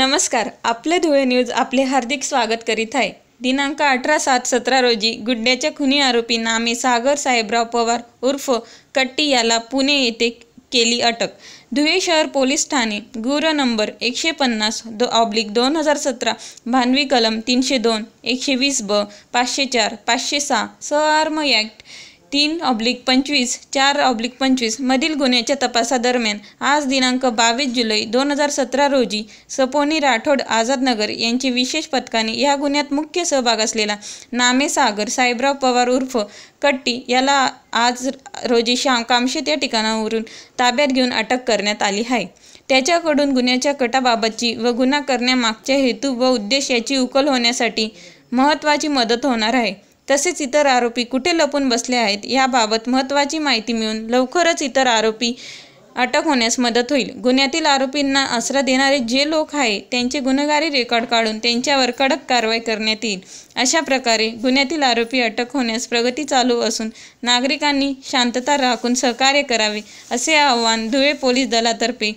नमस्कार, आपले धुळे न्यूज आपले हार्दिक स्वागत करीत आहे। दिनांक 18/7/17 रोजी गुड्ड्याच्या खुनी आरोपी नामे सागर साहेबराव पवार उर्फ कट्टी याला पुणे येथे केली अटक। धुळे शहर पोलीस ठाणे गुन्हा नंबर 150/2017 भानवी कलम 302 120 ब 504 506 सहआर्म ॲक्ट 3/25 4/25 मधील गुन्ह्याच्या तपासादरम्यान आज दिनांक 22 जुलै 2017 रोजी सपोनी राठोड आझादनगर यांची विशेष पथकाने या गुन्ह्यात मुख्य सहभाग असलेला नामे सागर साहेबराव पवार उर्फ कट्टी याला आज रोजी कामशेत या ठिकाणावरून ताब्यात घेऊन अटक करण्यात आली आहे। त्याच्याकडून गुन्ह्याच्या कटाबाबतची व गुन्हा करण्यामागच्या हेतू व उद्देश याची उकल होण्यासाठी महत्त्वाची मदत होणार आहे। तसेच इतर आरोपी कुठे लपून बसले आहेत याबाबत महत्त्वाची माहिती मिळून लवकरच इतर आरोपी अटक होण्यास मदत होईल। गुन्ह्यातील आरोपींना आसरा देणारे जे लोक आहेत त्यांचे गुन्हेगारी रेकॉर्ड काढून त्यांच्यावर कडक कारवाई करण्यात येईल। अशा प्रकारे गुन्ह्यातील आरोपी अटक होण्यास प्रगती चालू असून नागरिकांनी शांतता राखून सहकार्य करावे असे आवाहन धुळे पोलीस दलातर्फे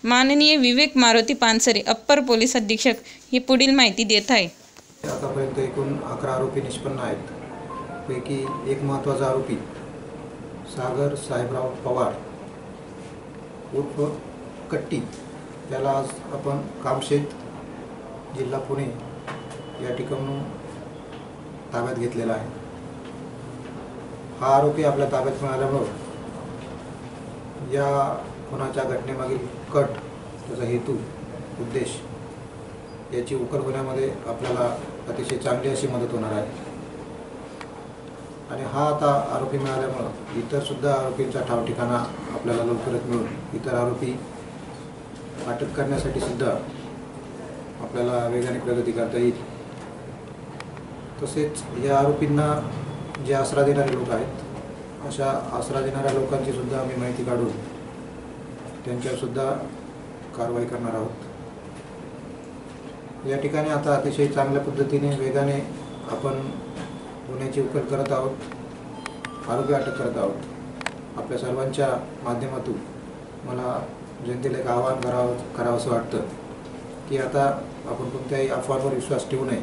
माननीय विवेक मारुती पानसरे अप्पर पोलीस अधीक्षक ही पुढील माहिती देत आहे। आतापर्यंत एकूण 11 आरोपी निष्पन्न आहेत। पैकी एक महत्त्वाचा आरोपी सागर साहेबराव पवार उर्फ कट्टी त्याला आज आपण कामशेत जिल्हा पुणे या ठिकाणून ताब्यात घेतलेला आहे। हा आरोपी आपल्या ताब्यात मिळाल्यामुळे या खुनाच्या घटनेमागील कट त्याचा हेतू उद्देश याची उकल होण्यामध्ये आपल्याला अतिशय चांगली अशी मदत होणार आहे। आणि हा आता आरोपी मिळाल्यामुळं इतरसुद्धा आरोपींचा ठाव ठिकाणा आपल्याला लवकरच मिळून इतर आरोपी अटक करण्यासाठी सुद्धा आपल्याला वेगाने प्रगती करता येईल। तसेच या आरोपींना जे आसरा देणारे लोक आहेत अशा आसरा देणाऱ्या लोकांची सुद्धा आम्ही माहिती काढून त्यांच्यावरसुद्धा कारवाई करणार आहोत। या ठिकाणी आता अतिशय चांगल्या पद्धतीने वेगाने आपण गुन्ह्याची उकल करत आहोत, आरोपी अटक करत आहोत। आपल्या सर्वांच्या माध्यमातून मला जनतेला एक आवाहन करावंसं वाटतं की आता आपण कोणत्याही अफवांवर विश्वास ठेवू नये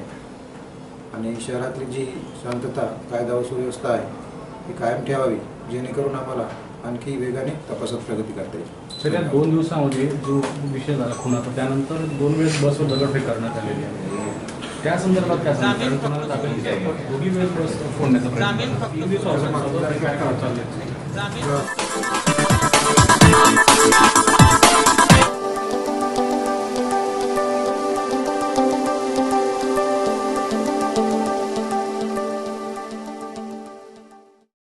आणि शहरातली जी शांतता कायदा व सुव्यवस्था आहे ती कायम ठेवावी, जेणेकरून आम्हाला आणखी वेगाने तपासात प्रगती करता येईल। सर, या 2 दिवसामध्ये जो विषय झाला खुनाचा त्यानंतर 2 वेळेस बसवर दगडफेक करण्यात आलेली आहे। त्या संदर्भात काय सांगतात? कोणाला ताब्यात घेतली? दोघी वेळेस बस फोडण्याचा प्रयत्न